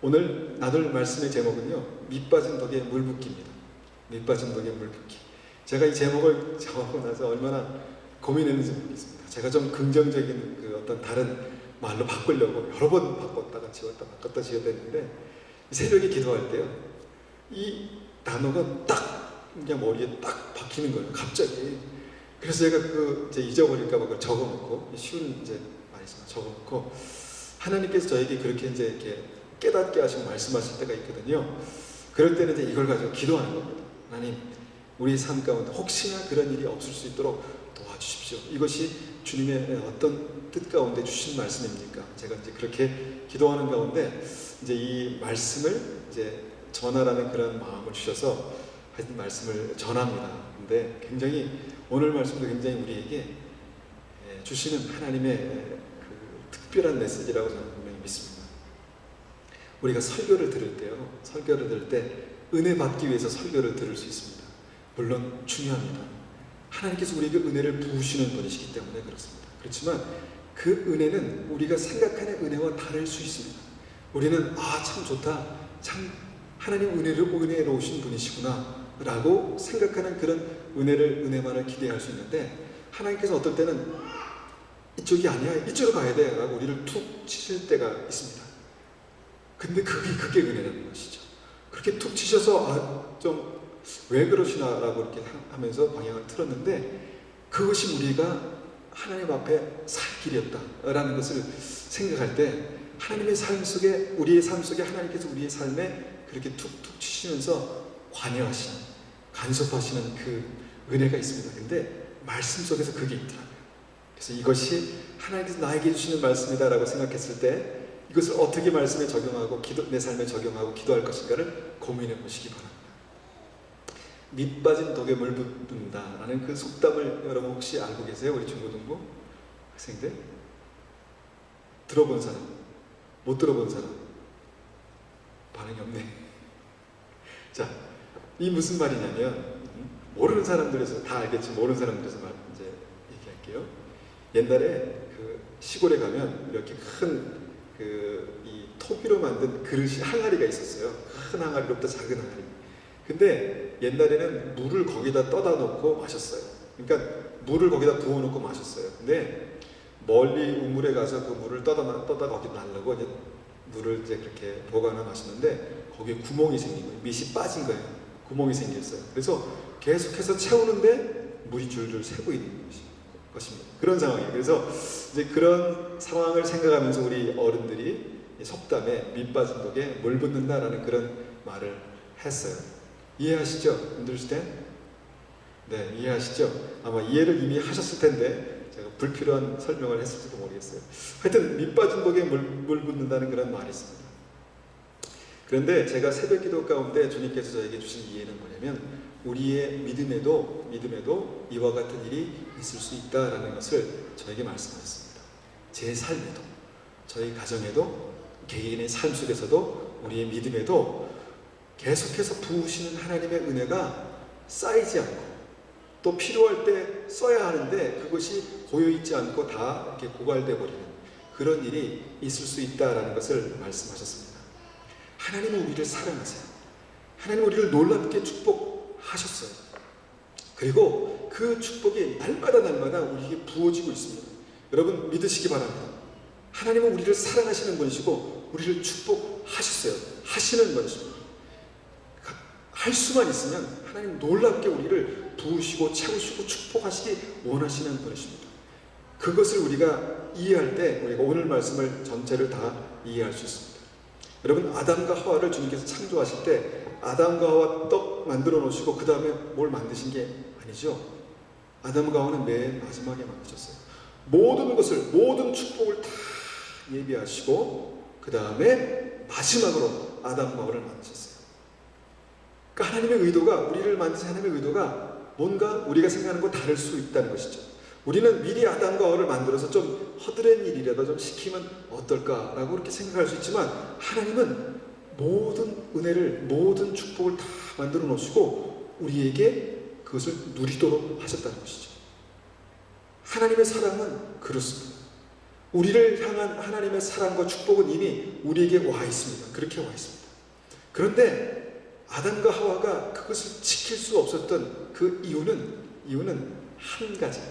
오늘 나눌 말씀의 제목은요, 밑빠진 덕에 물붓기입니다. 밑빠진 덕에 물붓기. 제가 이 제목을 정하고 나서 얼마나 고민했는지 모르겠습니다. 제가 좀 긍정적인 그 어떤 다른 말로 바꾸려고 여러 번 바꿨다가 지웠다 바꿨다 지웠다 했는데, 새벽에 기도할 때요, 이 단어가 딱 그냥 머리에 딱 박히는 거예요, 갑자기. 그래서 제가 이제 잊어버릴까봐 그걸 적어놓고, 쉬운 이제 말이지만 적어놓고, 하나님께서 저에게 그렇게 이제 이렇게 깨닫게 하시고 말씀하실 때가 있거든요. 그럴 때는 이제 이걸 가지고 기도하는 겁니다. 하나님, 우리 삶 가운데 혹시나 그런 일이 없을 수 있도록 도와주십시오. 이것이 주님의 어떤 뜻 가운데 주신 말씀입니까? 제가 이제 그렇게 기도하는 가운데 이제 이 말씀을 이제 전하라는 그런 마음을 주셔서 하여튼 말씀을 전합니다. 근데 굉장히 오늘 말씀도 굉장히 우리에게 주시는 하나님의 그 특별한 메시지라고 저는 분명히 믿습니다. 우리가 설교를 들을 때요, 설교를 들을 때 은혜 받기 위해서 설교를 들을 수 있습니다. 물론 중요합니다. 하나님께서 우리에게 은혜를 부으시는 분이시기 때문에 그렇습니다. 그렇지만 그 은혜는 우리가 생각하는 은혜와 다를 수 있습니다. 우리는 참 좋다, 참 하나님 은혜로우신 분이시구나 라고 생각하는 그런 은혜만을 기대할 수 있는데, 하나님께서 어떨 때는 이쪽이 아니야, 이쪽으로 가야 돼 라고 우리를 툭 치실 때가 있습니다. 근데 그게 은혜라는 것이죠. 그렇게 툭 치셔서 좀 왜 그러시나 라고 이렇게 하면서 방향을 틀었는데, 그것이 우리가 하나님 앞에 살 길이었다 라는 것을 생각할 때, 하나님의 삶 속에, 우리의 삶 속에 하나님께서 우리의 삶에 그렇게 툭툭 치시면서 관여하시는, 간섭하시는 그 은혜가 있습니다. 근데 말씀 속에서 그게 있더라고요. 그래서 이것이 하나님께서 나에게 주시는 말씀이다 라고 생각했을 때, 이것을 어떻게 말씀에 적용하고 내 삶에 적용하고 기도할 것인가를 고민해 보시기 바랍니다. 밑 빠진 독에 물 붓는다 라는 그 속담을 여러분 혹시 알고 계세요? 우리 중고등부 학생들? 들어본 사람? 못 들어본 사람? 반응이 없네. 자, 이 무슨 말이냐면, 모르는 사람들에서 다 알겠지만 모르는 사람들에서 이제 얘기할게요. 옛날에 그 시골에 가면 이렇게 큰 이 토기로 만든 그릇이, 항아리가 있었어요. 큰 항아리로부터 작은 항아리. 근데 옛날에는 물을 거기다 떠다 놓고 마셨어요. 그러니까 물을 거기다 부어 놓고 마셨어요. 근데 멀리 우물에 가서 그 물을 떠다 거기 놔려고 이제 물을 이제 그렇게 보관해 마셨는데, 거기에 구멍이 생긴 거예요. 밑이 빠진 거예요. 구멍이 생겼어요. 그래서 계속해서 채우는데 물이 줄줄 새고 있는 것입니다. 그런 상황이에요. 그래서 이제 그런 상황을 생각하면서 우리 어른들이 속담에 밑 빠진 독에 물 붓는다라는 그런 말을 했어요. 이해하시죠? understand? 네, 이해하시죠? 아마 이해를 이미 하셨을 텐데 제가 불필요한 설명을 했을지도 모르겠어요. 하여튼 밑 빠진 독에 물 붓는다는 그런 말이 있습니다. 그런데 제가 새벽 기도 가운데 주님께서 저에게 주신 이해는 뭐냐면, 우리의 믿음에도 이와 같은 일이 있을 수 있다라는 것을 저에게 말씀하셨습니다. 제 삶에도, 저희 가정에도, 개인의 삶 속에서도, 우리의 믿음에도 계속해서 부으시는 하나님의 은혜가 쌓이지 않고, 또 필요할 때 써야 하는데 그것이 고여있지 않고 다 이렇게 고갈돼 버리는 그런 일이 있을 수 있다라는 것을 말씀하셨습니다. 하나님은 우리를 사랑하세요. 하나님은 우리를 놀랍게 축복하셨어요. 그리고 그 축복이 날마다 우리에게 부어지고 있습니다. 여러분 믿으시기 바랍니다. 하나님은 우리를 사랑하시는 분이시고 우리를 축복하셨어요. 하시는 분이십니다. 할 수만 있으면 하나님 놀랍게 우리를 부으시고 채우시고 축복하시기 원하시는 분이십니다. 그것을 우리가 이해할 때 우리가 오늘 말씀을 전체를 다 이해할 수 있습니다. 여러분, 아담과 하와를 주님께서 창조하실 때 아담과 하와 떡 만들어 놓으시고 그 다음에 뭘 만드신 게 아니죠. 아담과 하와는 맨 마지막에 만드셨어요. 모든 축복을 다 예비하시고 그 다음에 마지막으로 아담과 하와를 만드셨어요. 그러니까 하나님의 의도가, 우리를 만드신 하나님의 의도가 뭔가 우리가 생각하는 거 다를 수 있다는 것이죠. 우리는 미리 아담과 하와를 만들어서 좀 허드렛 일이라도 좀 시키면 어떨까라고 그렇게 생각할 수 있지만, 하나님은 모든 은혜를, 모든 축복을 다 만들어 놓으시고 우리에게 그것을 누리도록 하셨다는 것이죠. 하나님의 사랑은 그렇습니다. 우리를 향한 하나님의 사랑과 축복은 이미 우리에게 와 있습니다. 그렇게 와 있습니다. 그런데 아담과 하와가 그것을 지킬 수 없었던 그 이유는 한 가지.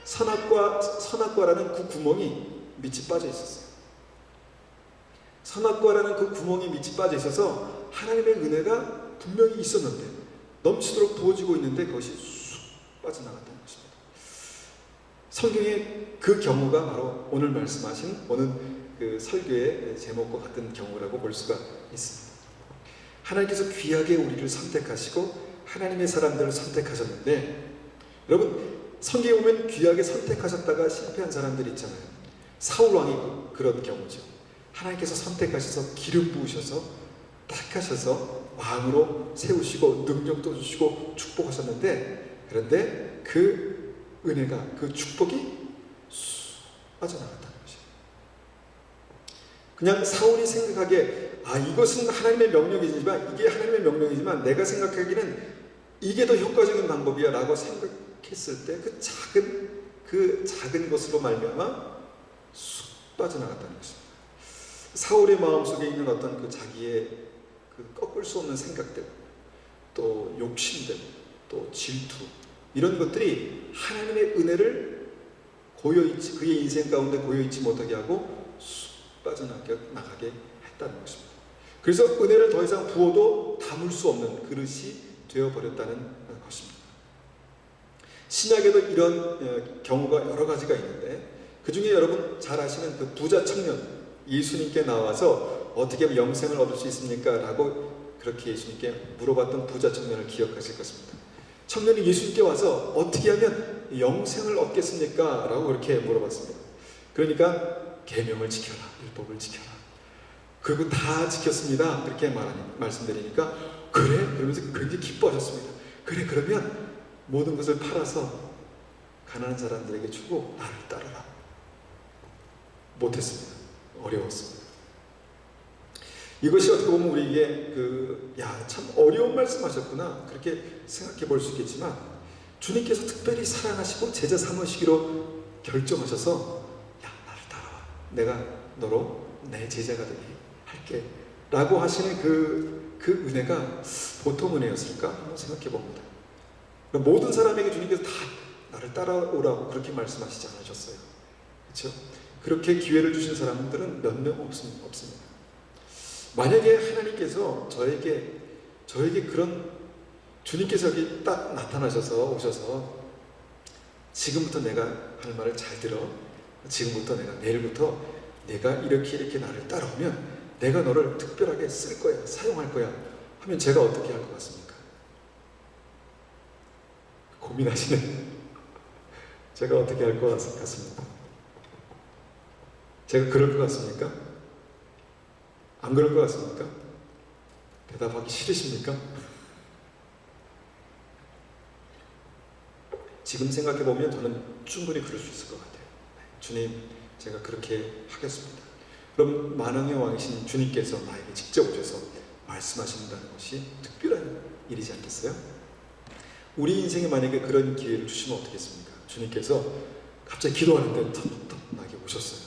선악과라는 그 구멍이 밑이 빠져 있었어요. 선악과라는 그 구멍이 밑이 빠져 있어서 하나님의 은혜가 분명히 있었는데, 넘치도록 부어지고 있는데 그것이 쑥 빠져나갔다는 것입니다. 성경의 그 경우가 바로 오늘 말씀하신 오늘 그 설교의 제목과 같은 경우라고 볼 수가 있습니다. 하나님께서 귀하게 우리를 선택하시고 하나님의 사람들을 선택하셨는데, 여러분 성경에 보면 귀하게 선택하셨다가 실패한 사람들이 있잖아요. 사울 왕이 그런 경우죠. 하나님께서 선택하셔서 기름 부으셔서 택하셔서 왕으로 세우시고 능력도 주시고 축복하셨는데, 그런데 그 은혜가, 그 축복이 쑥 빠져나갔다는 것이에요. 그냥 사울이 생각하기에 이것은 하나님의 명령이지만, 이게 하나님의 명령이지만 내가 생각하기는 이게 더 효과적인 방법이야 라고 생각했을 때 그 작은 것으로 말미암아 쑥 빠져나갔다는 것입니다. 사울의 마음속에 있는 어떤 그 자기의 그 꺾을 수 없는 생각들, 또 욕심들, 또 질투, 이런 것들이 하나님의 은혜를 고여있지, 그의 인생 가운데 고여있지 못하게 하고 쑥 빠져나가게 했다는 것입니다. 그래서 은혜를 더 이상 부어도 담을 수 없는 그릇이 되어버렸다는 것입니다. 신약에도 이런 경우가 여러 가지가 있는데, 그 중에 여러분 잘 아시는 그 부자 청년, 예수님께 나와서 어떻게 하면 영생을 얻을 수 있습니까? 라고 그렇게 예수님께 물어봤던 부자 청년을 기억하실 것입니다. 청년이 예수님께 와서 어떻게 하면 영생을 얻겠습니까? 라고 그렇게 물어봤습니다. 그러니까 계명을 지켜라, 율법을 지켜라. 그리고 다 지켰습니다. 그렇게 말씀드리니까 그래? 그러면서 굉장히 기뻐하셨습니다. 그래, 그러면 모든 것을 팔아서 가난한 사람들에게 주고 나를 따르라. 못했습니다. 어려웠습니다. 이것이 어떻게 보면 우리에게 참 어려운 말씀하셨구나, 그렇게 생각해 볼 수 있겠지만, 주님께서 특별히 사랑하시고 제자 삼으시기로 결정하셔서 나를 따라와, 내가 너로 내 제자가 되게 할게 라고 하시는 그 은혜가 보통 은혜였을까 한번 생각해 봅니다. 모든 사람에게 주님께서 다 나를 따라오라고 그렇게 말씀하시지 않으셨어요. 그렇죠? 그렇게 기회를 주신 사람들은 몇 명 없습니다. 만약에 하나님께서 저에게 그런, 주님께서 여기 딱 나타나셔서 오셔서 지금부터 내가 할 말을 잘 들어, 지금부터 내일부터 내가 이렇게 나를 따라오면 내가 너를 특별하게 쓸 거야, 사용할 거야 하면 제가 어떻게 할 것 같습니까? 고민하시네. 제가 어떻게 할 것 같습니까? 제가 그럴 것 같습니까? 안 그럴 것 같습니까? 대답하기 싫으십니까? 지금 생각해보면 저는 충분히 그럴 수 있을 것 같아요. 주님, 제가 그렇게 하겠습니다. 그럼 만왕의 왕이신 주님께서 나에게 직접 오셔서 말씀하신다는 것이 특별한 일이지 않겠어요? 우리 인생에 만약에 그런 기회를 주시면 어떻겠습니까? 주님께서 갑자기 기도하는데 턱턱 나에게 오셨어요.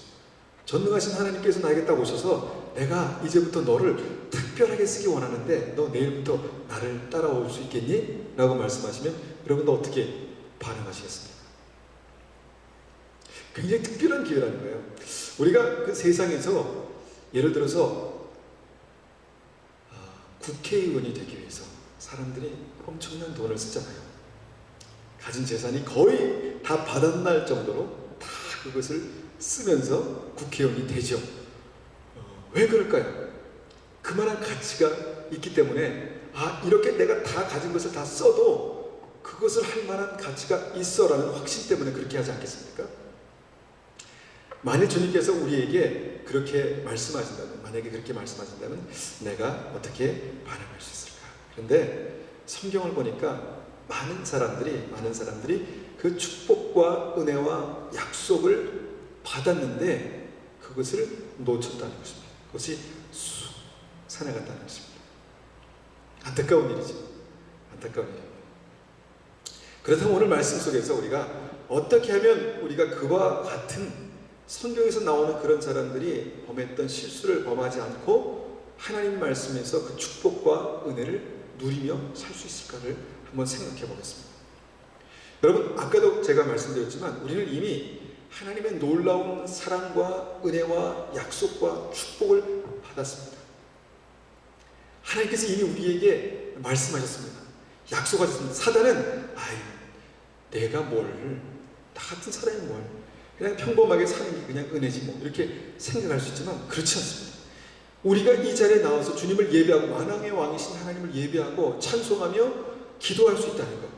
전능하신 하나님께서 나에게 딱 오셔서 내가 이제부터 너를 특별하게 쓰기 원하는데 너 내일부터 나를 따라올 수 있겠니? 라고 말씀하시면 여러분도 어떻게 반응하시겠습니까? 굉장히 특별한 기회라는 거예요. 우리가 그 세상에서 예를 들어서 국회의원이 되기 위해서 사람들이 엄청난 돈을 쓰잖아요. 가진 재산이 거의 다 바닥날 정도로 다 그것을 쓰면서 국회의원이 되죠. 왜 그럴까요? 그만한 가치가 있기 때문에 이렇게 내가 다 가진 것을 다 써도 그것을 할 만한 가치가 있어라는 확신 때문에 그렇게 하지 않겠습니까? 만일 주님께서 우리에게 그렇게 말씀하신다면, 만약에 그렇게 말씀하신다면 내가 어떻게 반응할 수 있을까? 그런데 성경을 보니까 많은 사람들이 그 축복과 은혜와 약속을 받았는데 그것을 놓쳤다는 것입니다. 그것이 쑥 사나갔다는 것입니다. 안타까운 일이죠. 안타까운 일입니다. 그렇다면 오늘 말씀 속에서 우리가 어떻게 하면 우리가 그와 같은 성경에서 나오는 그런 사람들이 범했던 실수를 범하지 않고 하나님 말씀에서 그 축복과 은혜를 누리며 살 수 있을까를 한번 생각해 보겠습니다. 여러분, 아까도 제가 말씀드렸지만 우리는 이미 하나님의 놀라운 사랑과 은혜와 약속과 축복을 받았습니다. 하나님께서 이미 우리에게 말씀하셨습니다. 약속하셨습니다. 사단은 내가 나 같은 사람이 그냥 평범하게 사는 게 그냥 은혜지 뭐 이렇게 생각할 수 있지만 그렇지 않습니다. 우리가 이 자리에 나와서 주님을 예배하고 만왕의 왕이신 하나님을 예배하고 찬송하며 기도할 수 있다는 것,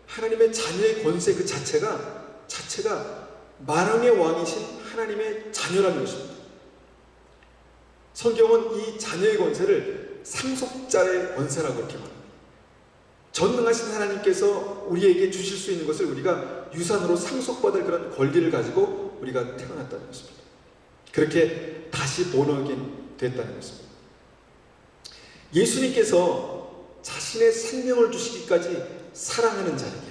하나님의 자녀의 권세 그 자체가 만왕의 왕이신 하나님의 자녀라는 것입니다. 성경은 이 자녀의 권세를 상속자의 권세라고 이렇게 말합니다. 전능하신 하나님께서 우리에게 주실 수 있는 것을 우리가 유산으로 상속받을 그런 권리를 가지고 우리가 태어났다는 것입니다. 그렇게 다시 본어긴 됐다는 것입니다. 예수님께서 자신의 생명을 주시기까지 사랑하는 자에게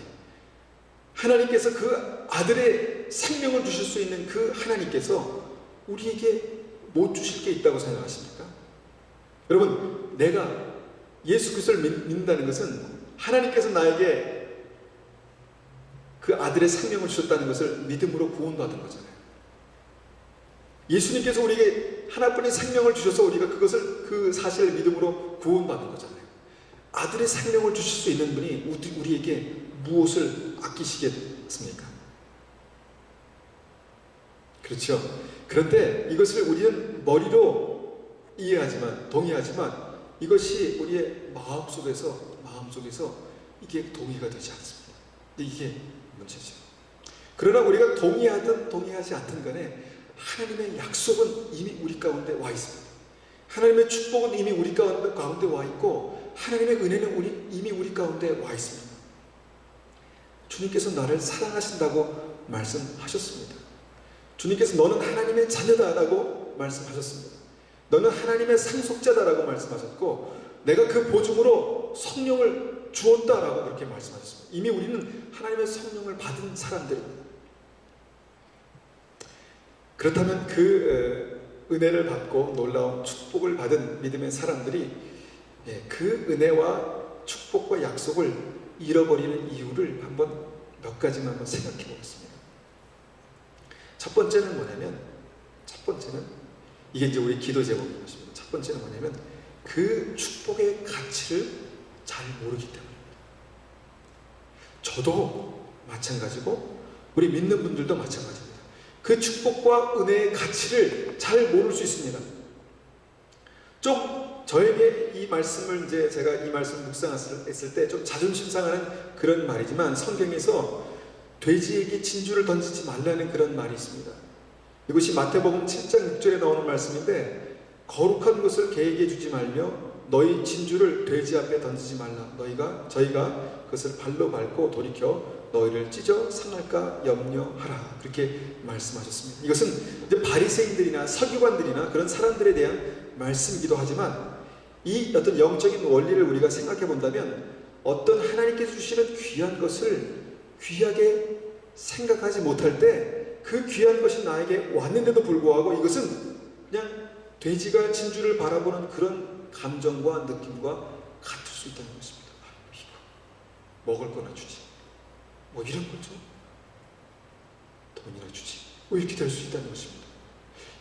하나님께서 그 아들의 생명을 주실 수 있는 그 하나님께서 우리에게 못 주실 게 있다고 생각하십니까? 여러분, 내가 예수 그리스도를 믿는다는 것은 하나님께서 나에게 그 아들의 생명을 주셨다는 것을 믿음으로 구원받은 거잖아요. 예수님께서 우리에게 하나뿐인 생명을 주셔서 우리가 그 사실을 믿음으로 구원받은 거잖아요. 아들의 생명을 주실 수 있는 분이 우리에게 무엇을 아끼시겠습니까? 그렇죠. 그런데 이것을 우리는 머리로 동의하지만 이것이 우리의 마음속에서 이게 동의가 되지 않습니다. 근데 이게 문제죠. 그러나 우리가 동의하든 동의하지 않든 간에 하나님의 약속은 이미 우리 가운데 와 있습니다. 하나님의 축복은 이미 우리 가운데 와 있고 하나님의 은혜는 이미 우리 가운데 와 있습니다. 주님께서 나를 사랑하신다고 말씀하셨습니다. 주님께서 너는 하나님의 자녀다라고 말씀하셨습니다. 너는 하나님의 상속자다라고 말씀하셨고 내가 그 보증으로 성령을 주었다라고 그렇게 말씀하셨습니다. 이미 우리는 하나님의 성령을 받은 사람들입니다. 그렇다면 그 은혜를 받고 놀라운 축복을 받은 믿음의 사람들이 그 은혜와 축복과 약속을 잃어버리는 이유를 몇 가지만 한번 생각해 보겠습니다. 첫 번째는 뭐냐면, 이게 이제 우리 기도 제목인 것입니다. 첫 번째는 뭐냐면, 그 축복의 가치를 잘 모르기 때문입니다. 저도 마찬가지고, 우리 믿는 분들도 마찬가지입니다. 그 축복과 은혜의 가치를 잘 모를 수 있습니다. 좀 저에게 이 말씀을 제가 이 말씀을 묵상했을 때 좀 자존심 상하는 그런 말이지만 성경에서 돼지에게 진주를 던지지 말라는 그런 말이 있습니다. 이것이 마태복음 7장 6절에 나오는 말씀인데 거룩한 것을 개에게 주지 말며 너희 진주를 돼지 앞에 던지지 말라. 저희가 그것을 발로 밟고 돌이켜 너희를 찢어 상할까 염려하라. 그렇게 말씀하셨습니다. 이것은 이제 바리새인들이나 서기관들이나 그런 사람들에 대한 말씀이기도 하지만 이 어떤 영적인 원리를 우리가 생각해 본다면 어떤 하나님께서 주시는 귀한 것을 귀하게 생각하지 못할 때 그 귀한 것이 나에게 왔는데도 불구하고 이것은 그냥 돼지가 진주를 바라보는 그런 감정과 느낌과 같을 수 있다는 것입니다. 이거 먹을 거나 주지. 뭐 이런 거죠. 돈이나 주지. 뭐 이렇게 될 수 있다는 것입니다.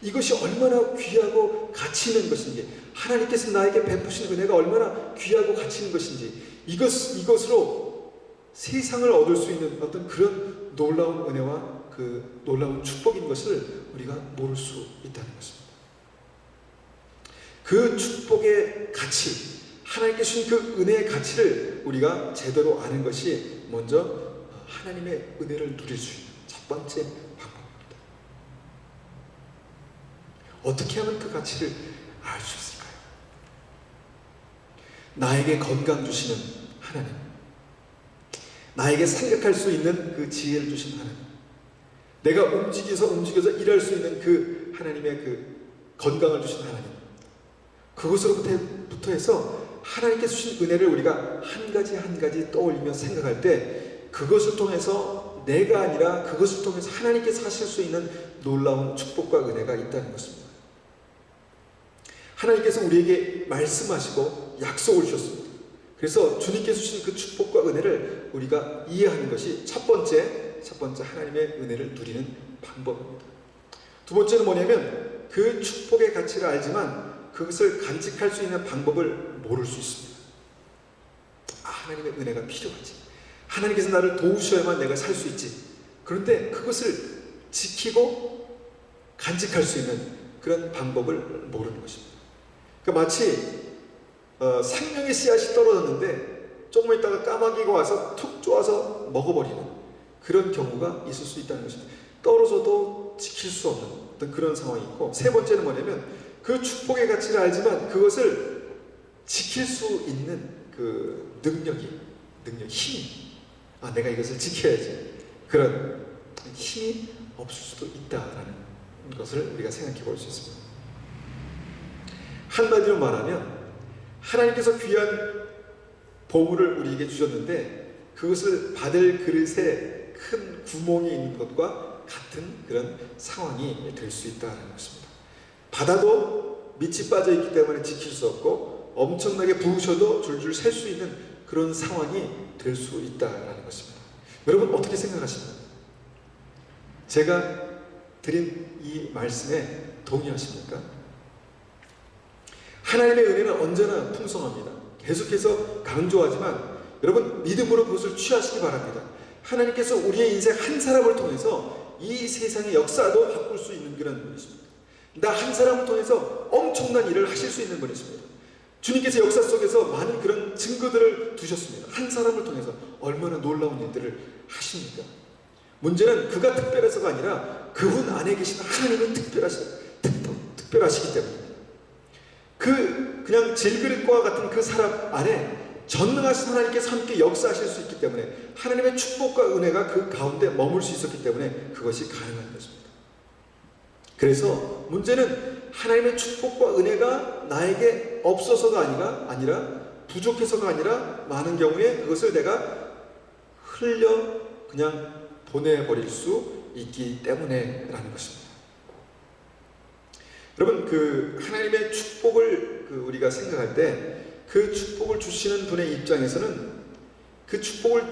이것이 얼마나 귀하고 가치 있는 것인지, 하나님께서 나에게 베푸신 은혜가 얼마나 귀하고 가치 있는 것인지, 이것으로 세상을 얻을 수 있는 어떤 그런 놀라운 은혜와 그 놀라운 축복인 것을 우리가 모를 수 있다는 것입니다. 그 축복의 가치, 하나님께 주신 그 은혜의 가치를 우리가 제대로 아는 것이 먼저 하나님의 은혜를 누릴 수 있는 첫 번째 방법입니다. 어떻게 하면 그 가치를 알 수 있을까요? 나에게 건강 주시는 하나님, 나에게 생각할 수 있는 그 지혜를 주신 하나님, 내가 움직여서 일할 수 있는 그 하나님의 그 건강을 주신 하나님, 그것으로부터 해서 하나님께서 주신 은혜를 우리가 한 가지 한 가지 떠올리며 생각할 때 그것을 통해서 내가 아니라 그것을 통해서 하나님께서 하실 수 있는 놀라운 축복과 은혜가 있다는 것입니다. 하나님께서 우리에게 말씀하시고 약속을 주셨습니다. 그래서 주님께서 주신 그 축복과 은혜를 우리가 이해하는 것이 첫 번째 하나님의 은혜를 누리는 방법입니다. 두 번째는 뭐냐면 그 축복의 가치를 알지만 그것을 간직할 수 있는 방법을 모를 수 있습니다. 하나님의 은혜가 필요하지. 하나님께서 나를 도우셔야만 내가 살 수 있지. 그런데 그것을 지키고 간직할 수 있는 그런 방법을 모르는 것입니다. 그러니까 마치 생명의 씨앗이 떨어졌는데 조금 있다가 까마귀가 와서 툭 쪼아서 먹어버리는 그런 경우가 있을 수 있다는 것입니다. 떨어져도 지킬 수 없는 어떤 그런 상황이 있고, 세 번째는 뭐냐면 그 축복의 가치를 알지만 그것을 지킬 수 있는 그 힘이, 내가 이것을 지켜야지, 그런 힘이 없을 수도 있다라는 것을 우리가 생각해 볼 수 있습니다. 한마디로 말하면 하나님께서 귀한 보물을 우리에게 주셨는데 그것을 받을 그릇에 큰 구멍이 있는 것과 같은 그런 상황이 될 수 있다는 것입니다. 받아도 밑이 빠져 있기 때문에 지킬 수 없고 엄청나게 부으셔도 줄줄 셀 수 있는 그런 상황이 될 수 있다는 것입니다. 여러분 어떻게 생각하십니까? 제가 드린 이 말씀에 동의하십니까? 하나님의 은혜는 언제나 풍성합니다. 계속해서 강조하지만 여러분 믿음으로 그것을 취하시기 바랍니다. 하나님께서 우리의 인생 한 사람을 통해서 이 세상의 역사도 바꿀 수 있는 그런 분이십니다. 나 한 사람을 통해서 엄청난 일을 하실 수 있는 분이십니다. 주님께서 역사 속에서 많은 그런 증거들을 두셨습니다. 한 사람을 통해서 얼마나 놀라운 일들을 하십니까? 문제는 그가 특별해서가 아니라 그분 안에 계신 하나님은 특별하시기 때문입니다. 그냥 질그릇과 같은 그 사람 안에 전능하신 하나님께서 함께 역사하실 수 있기 때문에 하나님의 축복과 은혜가 그 가운데 머물 수 있었기 때문에 그것이 가능한 것입니다. 그래서 문제는 하나님의 축복과 은혜가 나에게 없어서가 아니라 부족해서가 아니라 많은 경우에 그것을 내가 흘려 그냥 보내버릴 수 있기 때문에 라는 것입니다. 여러분 하나님의 축복을 우리가 생각할 때 그 축복을 주시는 분의 입장에서는 그 축복을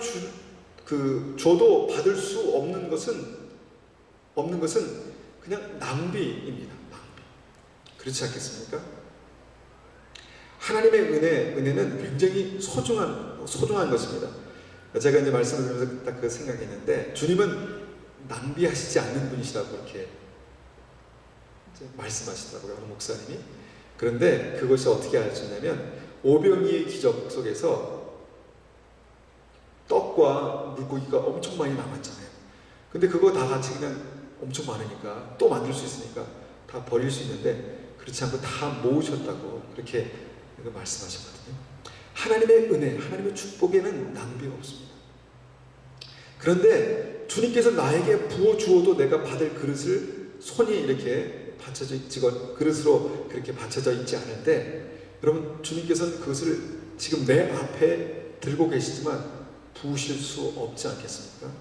줘도 받을 수 없는 것은 그냥 낭비입니다. 낭비. 그렇지 않겠습니까? 하나님의 은혜는 굉장히 소중한 것입니다. 제가 이제 말씀을 드리면서 딱 그 생각했는데 주님은 낭비하시지 않는 분이시라고 이렇게 말씀하시더라고요, 어느 목사님이. 그런데 그것이 어떻게 알았냐면 오병이의 기적 속에서 떡과 물고기가 엄청 많이 남았잖아요. 근데 그거 다 같이 그냥 엄청 많으니까 또 만들 수 있으니까 다 버릴 수 있는데 그렇지 않고 다 모으셨다고 그렇게 말씀하셨거든요. 하나님의 은혜, 하나님의 축복에는 낭비가 없습니다. 그런데 주님께서 나에게 부어주어도 내가 받을 그릇을 손이 이렇게 받쳐져 있고 그릇으로 그렇게 받쳐져 있지 않을 때 여러분 주님께서는 그것을 지금 내 앞에 들고 계시지만 부으실 수 없지 않겠습니까?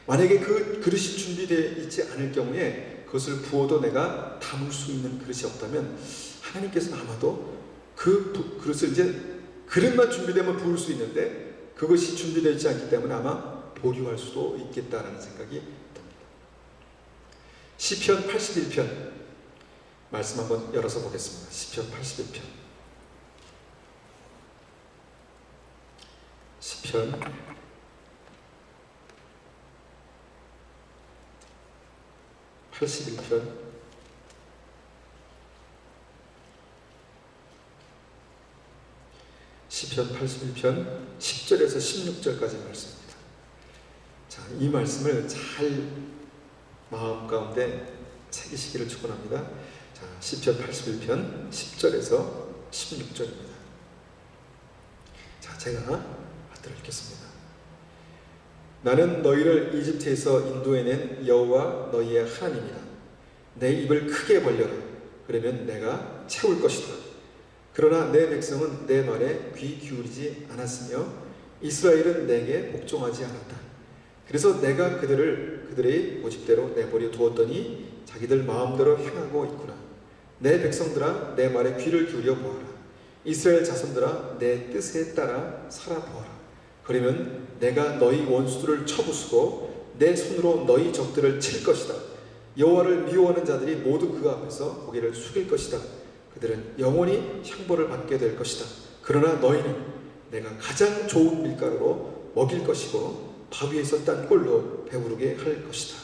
만약에 그 그릇이 준비되어 있지 않을 경우에 그것을 부어도 내가 담을 수 있는 그릇이 없다면 하나님께서는 아마도 그 그릇을 이제 그릇만 준비되면 부을 수 있는데 그것이 준비되어 있지 않기 때문에 아마 보류할 수도 있겠다라는 생각이 듭니다. 시편 81편 말씀 한번 열어서 보겠습니다. 시편 81편. 시편 81편 81편 10절에서 16절까지 말씀입니다. 자, 이 말씀을 잘 마음 가운데 새기시기를 축원합니다. 자, 시편 81편 10절에서 16절입니다. 자, 제가 받들어 읽겠습니다. 나는 너희를 이집트에서 인도해낸 여호와 너희의 하나님이다. 내 입을 크게 벌려라. 그러면 내가 채울 것이다. 그러나 내 백성은 내 말에 귀 기울이지 않았으며 이스라엘은 내게 복종하지 않았다. 그래서 내가 그들의 고집대로 내버려 두었더니 자기들 마음대로 행하고 있구나. 내 백성들아 내 말에 귀를 기울여 보아라. 이스라엘 자손들아 내 뜻에 따라 살아보아라. 그러면 내가 너희 원수들을 쳐부수고 내 손으로 너희 적들을 칠 것이다. 여호와를 미워하는 자들이 모두 그 앞에서 고개를 숙일 것이다. 그들은 영원히 형벌을 받게 될 것이다. 그러나 너희는 내가 가장 좋은 밀가루로 먹일 것이고 바위에서 딴 꿀로 배부르게 할 것이다.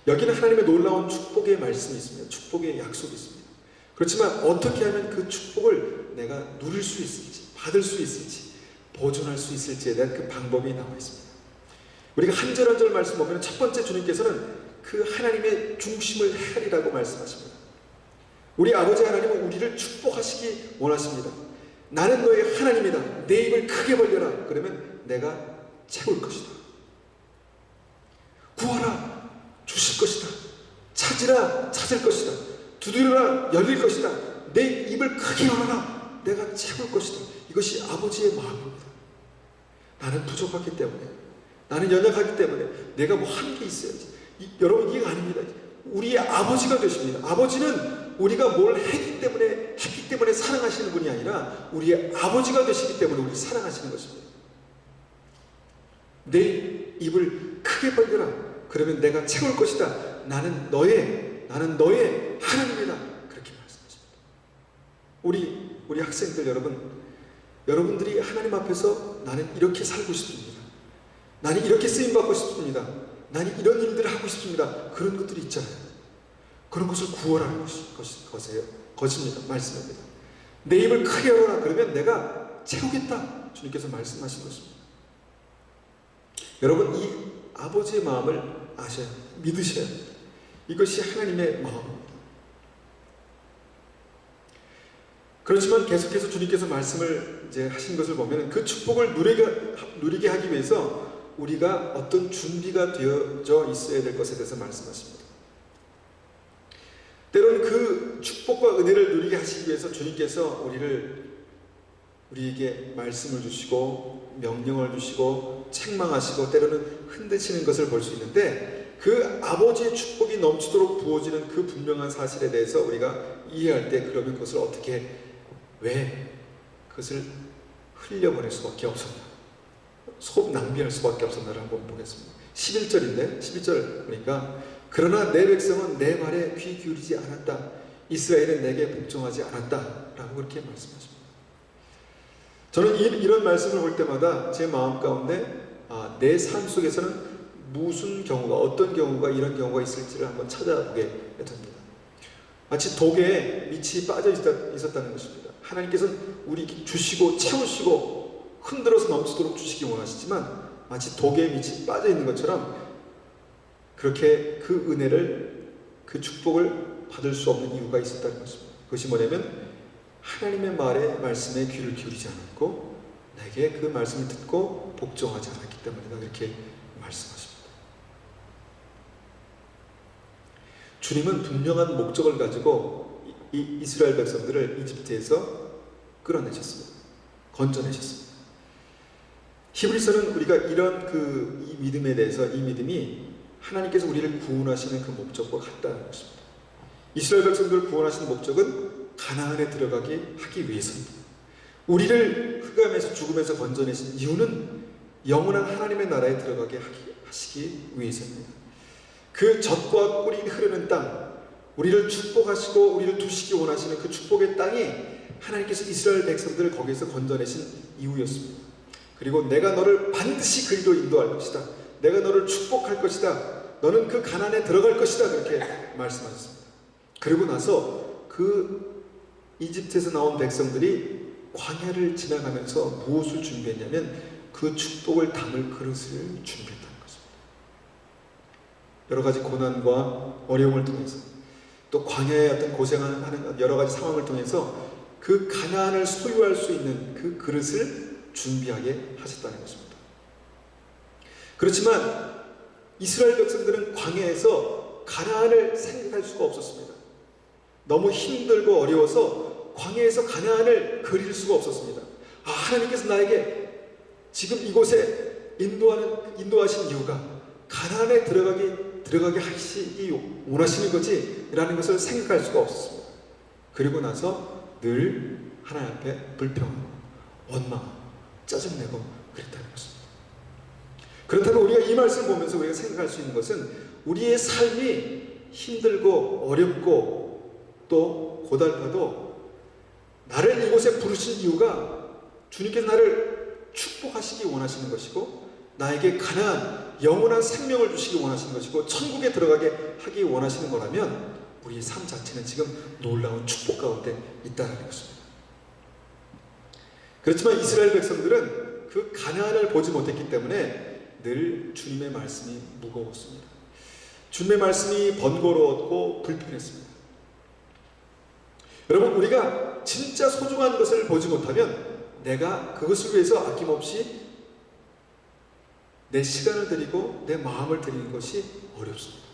여기는 하나님의 놀라운 축복의 말씀이 있습니다. 축복의 약속이 있습니다. 그렇지만 어떻게 하면 그 축복을 내가 누릴 수 있을지, 받을 수 있을지, 보존할 수 있을지에 대한 그 방법이 나와 있습니다. 우리가 한 절 한 절 말씀 보면 첫 번째 주님께서는 그 하나님의 중심을 헤아리라고 말씀하십니다. 우리 아버지 하나님은 우리를 축복하시기 원하십니다. 나는 너의 하나님이다. 내 입을 크게 벌려라. 그러면 내가 채울 것이다. 구하라. 주실 것이다. 찾으라. 찾을 것이다. 두드려라. 열릴 것이다. 내 입을 크게 열어라. 내가 채울 것이다. 이것이 아버지의 마음입니다. 나는 부족하기 때문에, 나는 연약하기 때문에 내가 뭐 한 게 있어야지. 여러분, 이게 아닙니다. 우리의 아버지가 되십니다. 아버지는 우리가 뭘 했기 때문에 사랑하시는 분이 아니라 우리의 아버지가 되시기 때문에 우리 사랑하시는 것입니다. 내 입을 크게 벌려라. 그러면 내가 채울 것이다. 나는 너의 하나님이다. 그렇게 말씀하십니다. 우리 학생들 여러분들이 하나님 앞에서 나는 이렇게 살고 싶습니다. 나는 이렇게 쓰임받고 싶습니다. 나는 이런 일들을 하고 싶습니다. 그런 것들이 있잖아요. 그런 것을 구원하는 것입니다. 말씀입니다. 내 입을 크게 열어라. 그러면 내가 채우겠다. 주님께서 말씀하신 것입니다. 여러분, 이 아버지의 마음을 아셔야 합니다. 믿으셔야 합니다. 이것이 하나님의 마음입니다. 그렇지만 계속해서 주님께서 말씀을 이제 하신 것을 보면 그 축복을 누리게 하기 위해서 우리가 어떤 준비가 되어져 있어야 될 것에 대해서 말씀하십니다. 때로는 그 축복과 은혜를 누리게 하시기 위해서 주님께서 우리에게 말씀을 주시고 명령을 주시고 책망하시고 때로는 흔드시는 것을 볼 수 있는데, 그 아버지의 축복이 넘치도록 부어지는 그 분명한 사실에 대해서 우리가 이해할 때 그러면 그것을 왜 그것을 흘려보낼 수밖에 없었나, 낭비할 수밖에 없었나를 한번 보겠습니다. 11절 보니까 그러나 내 백성은 내 말에 귀 기울이지 않았다. 이스라엘은 내게 복종하지 않았다. 라고 그렇게 말씀하십니다. 저는 이런 말씀을 볼 때마다 제 마음 가운데 내 삶 속에서는 어떤 경우가 이런 경우가 있을지를 한번 찾아보게 됩니다. 마치 독에 밑이 빠져 있었다는 것입니다. 하나님께서는 우리에게 주시고 채우시고 흔들어서 넘치도록 주시기 원하시지만 마치 독에 밑이 빠져 있는 것처럼 그렇게 그 은혜를, 그 축복을 받을 수 없는 이유가 있었다는 것입니다. 그것이 뭐냐면 하나님의 말씀에 귀를 기울이지 않았고 내게 그 말씀을 듣고 복종하지 않았기 때문이다. 그렇게 말씀하십니다. 주님은 분명한 목적을 가지고 이 이스라엘 백성들을 이집트에서 끌어내셨습니다. 건져내셨습니다. 히브리서는 우리가 이런 이 믿음에 대해서, 이 믿음이 하나님께서 우리를 구원하시는 그 목적과 같다는 것입니다. 이스라엘 백성들을 구원하시는 목적은 가나안에 들어가게 하기 위해서입니다. 우리를 흑암에서 죽음에서 건져내신 이유는 영원한 하나님의 나라에 들어가게 하시기 위해서입니다. 그 젖과 꿀이 흐르는 땅, 우리를 축복하시고 우리를 두시기 원하시는 그 축복의 땅이 하나님께서 이스라엘 백성들을 거기에서 건져내신 이유였습니다. 그리고 내가 너를 반드시 그리로 인도할 것이다. 내가 너를 축복할 것이다. 너는 그 가나안에 들어갈 것이다. 그렇게 말씀하셨습니다. 그리고 나서 그 이집트에서 나온 백성들이 광야를 지나가면서 무엇을 준비했냐면 그 축복을 담을 그릇을 준비했다는 것입니다. 여러 가지 고난과 어려움을 통해서 또 광야의 어떤 고생하는 여러 가지 상황을 통해서 그 가나안을 소유할 수 있는 그 그릇을 준비하게 하셨다는 것입니다. 그렇지만 이스라엘 백성들은 광야에서 가나안을 생각할 수가 없었습니다. 너무 힘들고 어려워서 광야에서 가나안을 그릴 수가 없었습니다. 하나님께서 나에게 지금 이곳에 인도하신 이유가 가나안에 들어가게 하시기 원하시는 거지 라는 것을 생각할 수가 없었습니다. 그리고 나서 늘 하나님 앞에 불평하고 원망하고 짜증내고 그랬다는 것입니다. 그렇다면 우리가 이 말씀을 보면서 우리가 생각할 수 있는 것은 우리의 삶이 힘들고 어렵고 또 고달파도 나를 이곳에 부르신 이유가 주님께서 나를 축복하시기 원하시는 것이고 나에게 가나안 영원한 생명을 주시기 원하시는 것이고 천국에 들어가게 하기 원하시는 거라면 우리의 삶 자체는 지금 놀라운 축복 가운데 있다는 것입니다. 그렇지만 이스라엘 백성들은 그 가나안을 보지 못했기 때문에 늘 주님의 말씀이 무거웠습니다. 주님의 말씀이 번거로웠고 불편했습니다. 여러분, 우리가 진짜 소중한 것을 보지 못하면 내가 그것을 위해서 아낌없이 내 시간을 드리고 내 마음을 드리는 것이 어렵습니다.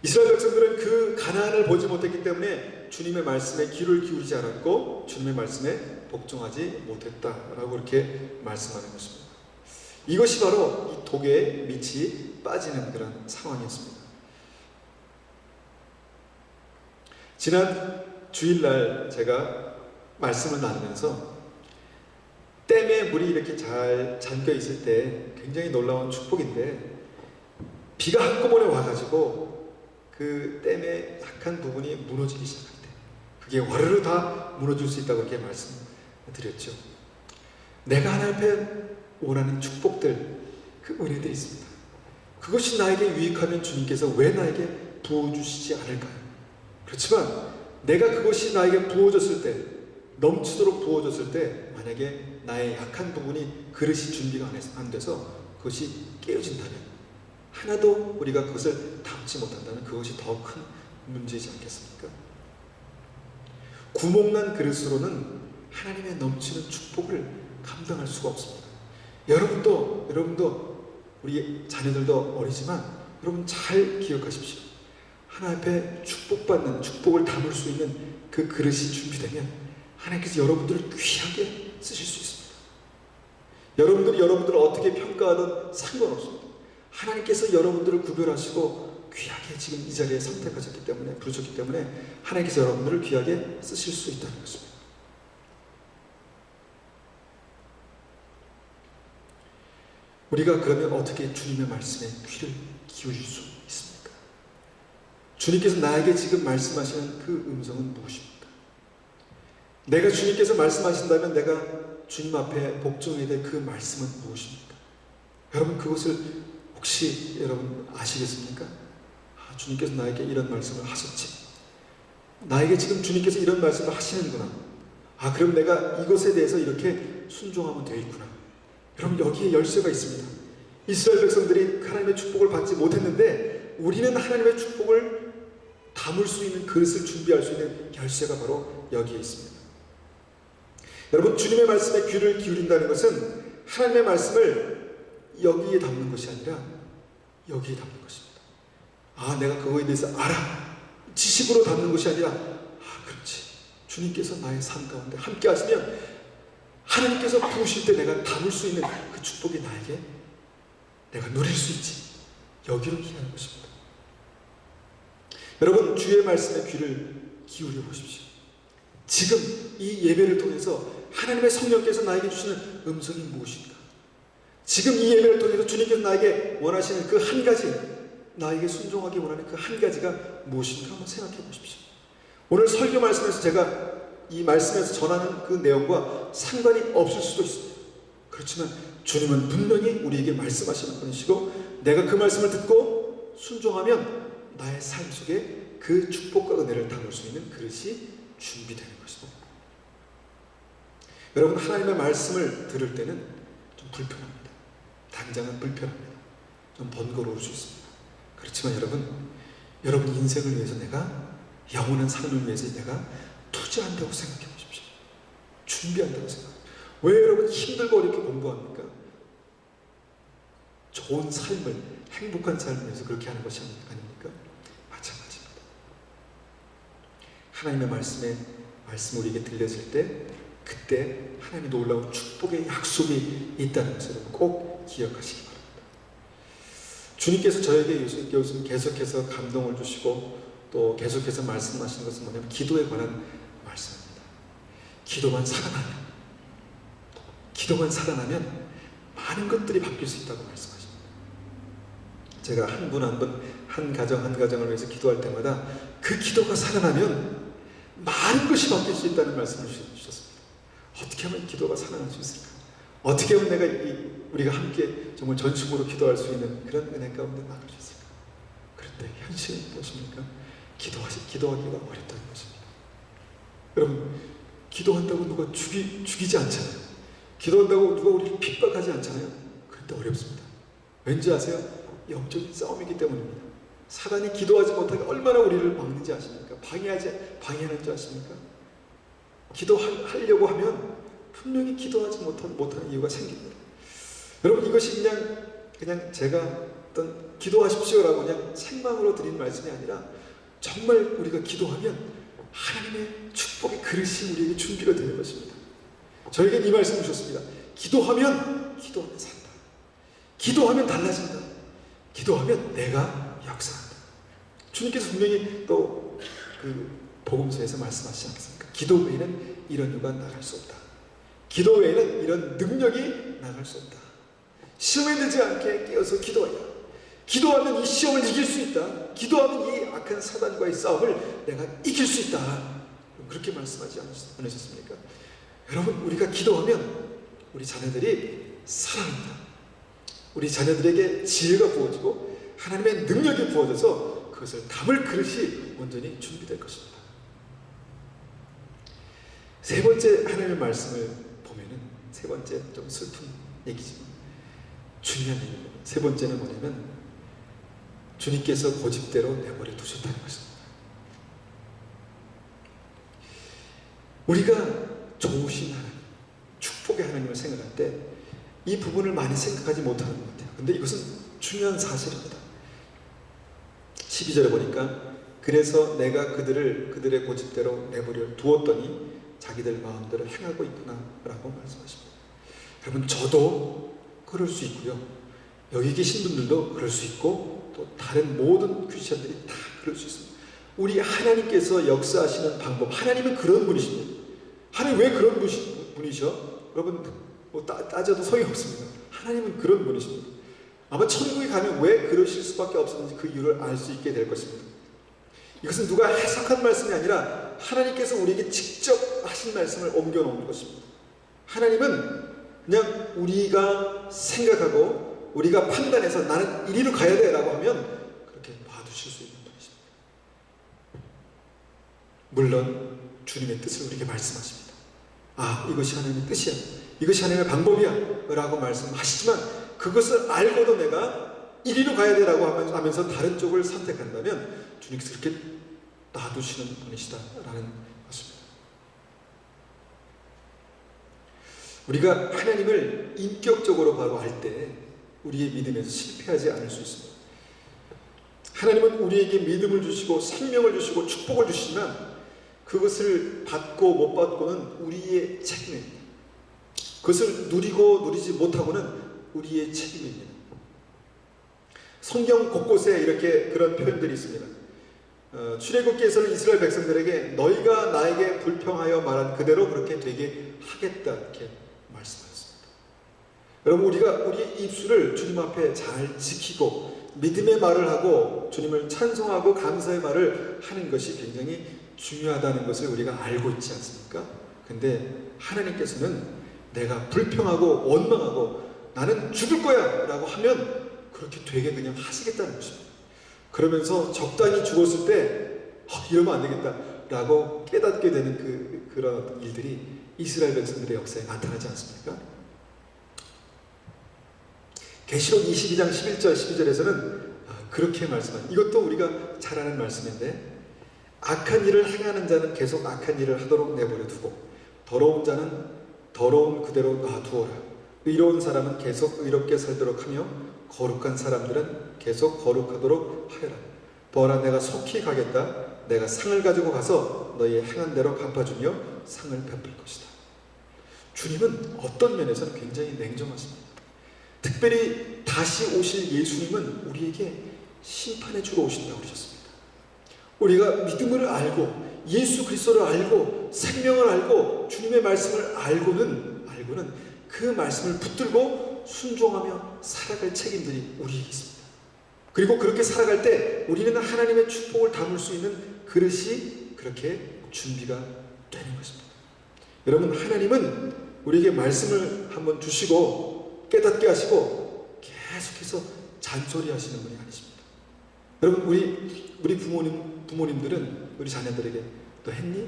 이스라엘 백성들은 그 가나안을 보지 못했기 때문에 주님의 말씀에 귀를 기울이지 않았고 주님의 말씀에 복종하지 못했다라고 그렇게 말씀하는 것입니다. 이것이 바로 이 독에 밑이 빠지는 그런 상황이었습니다. 지난 주일날 제가 말씀을 나누면서 댐에 물이 이렇게 잘 잠겨 있을 때 굉장히 놀라운 축복인데 비가 한꺼번에 와가지고 그 댐의 약한 부분이 무너지기 시작할 때 그게 와르르 다 무너질 수 있다고 이렇게 말씀드렸죠. 내가 하나님 앞에 원하는 축복들, 그 은혜들이 있습니다. 그것이 나에게 유익하면 주님께서 왜 나에게 부어주시지 않을까요? 그렇지만 내가 그것이 나에게 부어졌을 때, 넘치도록 부어졌을 때 만약에 나의 약한 부분이 그릇이 준비가 안 돼서 그것이 깨어진다면 하나도 우리가 그것을 담지 못한다면 그것이 더 큰 문제이지 않겠습니까? 구멍난 그릇으로는 하나님의 넘치는 축복을 감당할 수가 없습니다. 여러분도 우리 자녀들도 어리지만 여러분 잘 기억하십시오. 하나님 앞에 축복받는, 축복을 담을 수 있는 그 그릇이 준비되면 하나님께서 여러분들을 귀하게 쓰실 수 있습니다. 여러분들을 어떻게 평가하든 상관없습니다. 하나님께서 여러분들을 구별하시고 귀하게 지금 이 자리에 선택하셨기 때문에, 부르셨기 때문에 하나님께서 여러분들을 귀하게 쓰실 수 있다는 것입니다. 우리가 그러면 어떻게 주님의 말씀에 귀를 기울일 수 있습니까? 주님께서 나에게 지금 말씀하시는 그 음성은 무엇입니까? 내가 주님께서 말씀하신다면 내가 주님 앞에 복종해야 될 그 말씀은 무엇입니까? 여러분 그것을 혹시 여러분 아시겠습니까? 주님께서 나에게 이런 말씀을 하셨지. 나에게 지금 주님께서 이런 말씀을 하시는구나. 그럼 내가 이것에 대해서 이렇게 순종하면 되겠구나. 여러분 여기에 열쇠가 있습니다. 이스라엘 백성들이 하나님의 축복을 받지 못했는데 우리는 하나님의 축복을 담을 수 있는 그릇을 준비할 수 있는 열쇠가 바로 여기에 있습니다. 여러분 주님의 말씀에 귀를 기울인다는 것은 하나님의 말씀을 여기에 담는 것이 아니라 여기에 담는 것입니다. 내가 그거에 대해서 알아. 지식으로 담는 것이 아니라 그렇지. 주님께서 나의 삶 가운데 함께 하시면 하나님께서 부으실 때 내가 담을 수 있는 그 축복이 나에게 내가 누릴 수 있지. 여기로 기하는 것입니다. 여러분 주의 말씀에 귀를 기울여 보십시오. 지금 이 예배를 통해서 하나님의 성령께서 나에게 주시는 음성이 무엇인가? 지금 이 예배를 통해서 주님께서 나에게 원하시는 그 한 가지, 나에게 순종하기 원하는 그 한 가지가 무엇인가 한번 생각해 보십시오. 오늘 설교 말씀에서 제가 이 말씀에서 전하는 그 내용과 상관이 없을 수도 있습니다. 그렇지만 주님은 분명히 우리에게 말씀하시는 분이시고 내가 그 말씀을 듣고 순종하면 나의 삶 속에 그 축복과 은혜를 담을 수 있는 그릇이 준비되는 것입니다. 여러분 하나님의 말씀을 들을 때는 좀 불편합니다. 당장은 불편합니다. 좀 번거로울 수 있습니다. 그렇지만 여러분 인생을 위해서 내가 영원한 삶을 위해서 내가 투자한다고 생각해 보십시오. 준비한다고 생각합니다. 왜 여러분 힘들고 어렵게 공부합니까? 좋은 삶을, 행복한 삶을 위해서 그렇게 하는 것이 아닙니까? 마찬가지입니다. 하나님의 말씀을 우리에게 들려질 때 그때 하나님이 놀라운 축복의 약속이 있다는 것을 꼭 기억하시기 바랍니다. 주님께서 저에게 요즘 계속해서 감동을 주시고 또 계속해서 말씀하시는 것은 뭐냐면 기도에 관한 말씀입니다. 기도만 살아나면 많은 것들이 바뀔 수 있다고 말씀하십니다. 제가 한 분 한 분, 한 가정을 위해서 기도할 때마다 그 기도가 살아나면 많은 것이 바뀔 수 있다는 말씀을 주셨습니다. 어떻게 하면 기도가 살아날 수 있을까? 어떻게 하면 우리가 함께 정말 전심으로 기도할 수 있는 그런 은혜 가운데 나갈 수 있을까? 그런데 현실은 무엇입니까? 기도하기가 어렵다는 것입니다. 여러분, 기도한다고 누가 죽이지 않잖아요. 기도한다고 누가 우리를 핍박하지 않잖아요. 그런데 어렵습니다. 왠지 아세요? 영적인 싸움이기 때문입니다. 사단이 기도하지 못하게 얼마나 우리를 막는지 아십니까? 방해하는지 아십니까? 기도하려고 하면 분명히 기도하지 못하는 이유가 생깁니다. 여러분, 이것이 그냥 제가 어떤 기도하십시오라고 그냥 생망으로 드린 말씀이 아니라 정말 우리가 기도하면 하나님의 축복의 그릇이 우리에게 준비가 되는 것입니다. 저에겐 이 말씀을 주셨습니다. 기도하면 산다. 기도하면 달라진다. 기도하면 내가 역사한다. 주님께서 분명히 또 그 복음서에서 말씀하시지 않습니까? 기도 외에는 이런 유가 나갈 수 없다. 기도 외에는 이런 능력이 나갈 수 없다. 시험에 들지 않게 깨어서 기도하라. 기도하면 이 시험을 이길 수 있다. 기도하면 이 악한 사단과의 싸움을 내가 이길 수 있다. 그렇게 말씀하지 않으셨습니까? 여러분, 우리가 기도하면 우리 자녀들이 살아납니다. 우리 자녀들에게 지혜가 부어지고 하나님의 능력이 부어져서 그것을 담을 그릇이 온전히 준비될 것입니다. 세 번째 하나님의 말씀을 보면은, 세 번째 좀 슬픈 얘기지만 중요한 얘기입니다. 세 번째는 뭐냐면 주님께서 고집대로 내버려 두셨다는 것입니다. 우리가 좋으신 하나님, 축복의 하나님을 생각할 때 이 부분을 많이 생각하지 못하는 것 같아요. 근데 이것은 중요한 사실입니다. 12절에 보니까 그래서 내가 그들의 고집대로 내버려 두었더니 자기들 마음대로 행하고 있구나 라고 말씀하십니다. 여러분, 저도 그럴 수 있고요. 여기 계신 분들도 그럴 수 있고 또 다른 모든 크리스천들이 다 그럴 수 있습니다. 우리 하나님께서 역사하시는 방법, 하나님은 그런 분이십니다. 하나님 왜 그런 분이셔? 여러분, 따져도 소용이 없습니다. 하나님은 그런 분이십니다. 아마 천국에 가면 왜 그러실 수밖에 없었는지 그 이유를 알 수 있게 될 것입니다. 이것은 누가 해석한 말씀이 아니라 하나님께서 우리에게 직접 하신 말씀을 옮겨놓은 것입니다. 하나님은 그냥 우리가 생각하고 우리가 판단해서 나는 이리로 가야 돼 라고 하면 그렇게 놔두실 수 있는 분이십니다. 물론 주님의 뜻을 우리에게 말씀하십니다. 이것이 하나님의 뜻이야, 이것이 하나님의 방법이야 라고 말씀하시지만 그것을 알고도 내가 이리로 가야 돼 라고 하면서 다른 쪽을 선택한다면 주님께서 그렇게 놔두시는 분이시다 라는 것입니다. 우리가 하나님을 인격적으로 바로 알 때 우리의 믿음에서 실패하지 않을 수 있습니다. 하나님은 우리에게 믿음을 주시고 생명을 주시고 축복을 주시지만 그것을 받고 못 받고는 우리의 책임입니다. 그것을 누리고 누리지 못하고는 우리의 책임입니다. 성경 곳곳에 이렇게 그런 표현들이 있습니다. 출애굽기에서는 이스라엘 백성들에게 너희가 나에게 불평하여 말한 그대로 그렇게 되게 하겠다 이렇게 말씀하셨습니다. 여러분, 우리가 우리의 입술을 주님 앞에 잘 지키고 믿음의 말을 하고 주님을 찬송하고 감사의 말을 하는 것이 굉장히 중요하다는 것을 우리가 알고 있지 않습니까? 근데 하나님께서는 내가 불평하고 원망하고 나는 죽을 거야 라고 하면 그렇게 되게 그냥 하시겠다는 것입니다. 그러면서 적당히 죽었을 때 이러면 안 되겠다 라고 깨닫게 되는 그런 일들이 이스라엘 백성들의 역사에 나타나지 않습니까? 계시록 22장 11절 12절에서는 그렇게 말씀합니다. 이것도 우리가 잘 아는 말씀인데 악한 일을 행하는 자는 계속 악한 일을 하도록 내버려 두고 더러운 자는 더러운 그대로 놔두어라. 의로운 사람은 계속 의롭게 살도록 하며 거룩한 사람들은 계속 거룩하도록 하여라. 보아라, 내가 속히 가겠다. 내가 상을 가지고 가서 너희의 행한 대로 갚아주며 상을 베풀 것이다. 주님은 어떤 면에서는 굉장히 냉정하십니다. 특별히 다시 오실 예수님은 우리에게 심판해 주러 오신다고 그러셨습니다. 우리가 믿음을 알고 예수 그리스도를 알고 생명을 알고 주님의 말씀을 알고는 그 말씀을 붙들고 순종하며 살아갈 책임들이 우리에게 있습니다. 그리고 그렇게 살아갈 때 우리는 하나님의 축복을 담을 수 있는 그릇이 그렇게 준비가 되는 것입니다. 여러분, 하나님은 우리에게 말씀을 한번 주시고 깨닫게 하시고 계속해서 잔소리하시는 분이 아니십니다. 여러분, 우리 부모님들은 우리 자녀들에게 너 했니?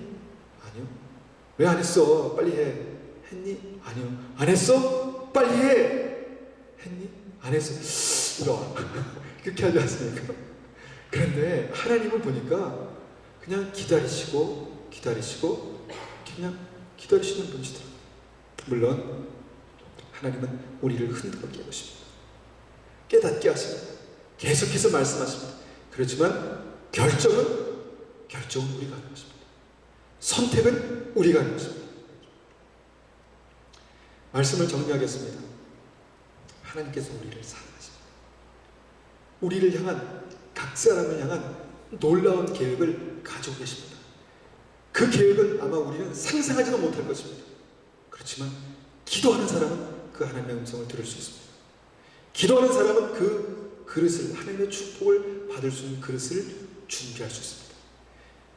아니요. 왜 안 했어? 빨리 해. 했니? 아니요. 안 했어? 빨리 해. 했니? 안 했어. 이리 와. 그렇게 하지 않습니까? 그런데 하나님을 보니까 그냥 기다리시고 그냥 기다리시는 분이시더라고요. 물론 하나님은 우리를 흔들게 하십니다. 깨닫게 하십니다. 계속해서 말씀하십니다. 그렇지만 결정은 우리가 하는 것입니다. 선택은 우리가 하는 것입니다. 말씀을 정리하겠습니다. 하나님께서 우리를 사랑하십니다. 우리를 향한, 각 사람을 향한 놀라운 계획을 가지고 계십니다. 그 계획은 아마 우리는 상상하지도 못할 것입니다. 그렇지만 기도하는 사람은 그 하나님의 음성을 들을 수 있습니다. 기도하는 사람은 그 그릇을, 하나님의 축복을 받을 수 있는 그릇을 준비할 수 있습니다.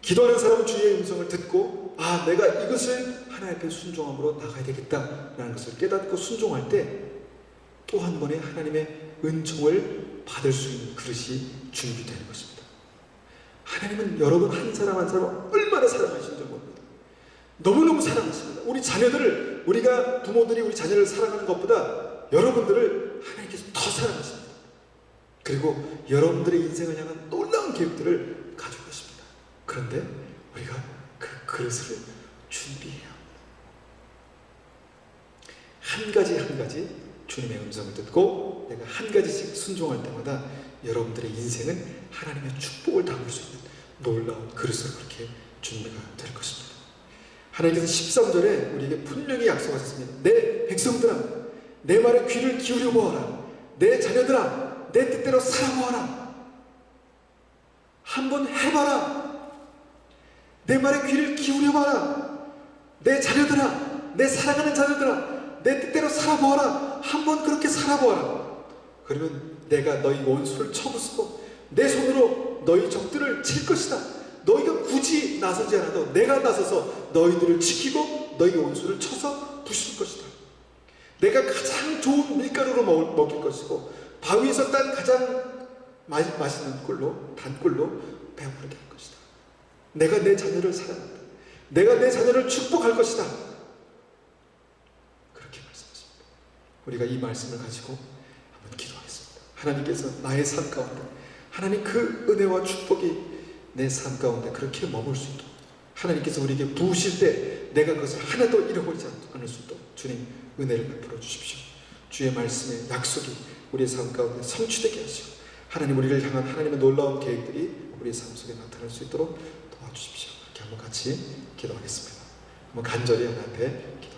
기도하는 사람은 주의 음성을 듣고 내가 이것을 하나님 앞에 순종함으로 나가야 되겠다라는 것을 깨닫고 순종할 때 또 한 번의 하나님의 은총을 받을 수 있는 그릇이 준비되는 것입니다. 하나님은 여러분 한 사람 한 사람 얼마나 사랑하시는지 모릅니다. 너무너무 사랑하십니다. 우리 자녀들을, 우리가 부모들이 우리 자녀를 사랑하는 것보다 여러분들을 하나님께서 더 사랑하십니다. 그리고 여러분들의 인생을 향한 놀라운 계획들을 가지고 계십니다. 그런데 우리가 그 그릇을 준비해야 합니다. 한 가지 주님의 음성을 듣고 내가 한 가지씩 순종할 때마다 여러분들의 인생은 하나님의 축복을 담을 수 있는 놀라운 그릇으로 그렇게 준비가 될 것입니다. 하나님께서 13절에 우리에게 분명히 약속하셨습니다. 내 백성들아, 내 말에 귀를 기울여 보아라. 내 자녀들아, 내 뜻대로 살아보아라. 한번 해봐라. 내 말에 귀를 기울여 봐라. 내 자녀들아, 내 사랑하는 자녀들아, 내 뜻대로 살아보아라. 한번 그렇게 살아보아라. 그러면 내가 너희 원수를 쳐부수고 내 손으로 너희 적들을 칠 것이다. 너희가 굳이 나서지 않아도 내가 나서서 너희들을 지키고 너희 원수를 쳐서 부술 것이다. 내가 가장 좋은 밀가루로 먹일 것이고 바위에서 딴 가장 맛있는 꿀로, 단꿀로 배부르게 할 것이다. 내가 내 자녀를 사랑한다. 내가 내 자녀를 축복할 것이다. 그렇게 말씀하십니다. 우리가 이 말씀을 가지고 한번 기도하겠습니다. 하나님께서 나의 삶 가운데, 하나님 그 은혜와 축복이 내 삶 가운데 그렇게 머물 수 있도록 하나님께서 우리에게 부으실 때 내가 그것을 하나도 잃어버리지 않을 수 있도록 주님 은혜를 베풀어 주십시오. 주의 말씀의 약속이 우리의 삶 가운데 성취되게 하시고 하나님 우리를 향한 하나님의 놀라운 계획들이 우리의 삶 속에 나타날 수 있도록 도와주십시오. 이렇게 한번 같이 기도하겠습니다. 한번 간절히 하나님 앞에 기도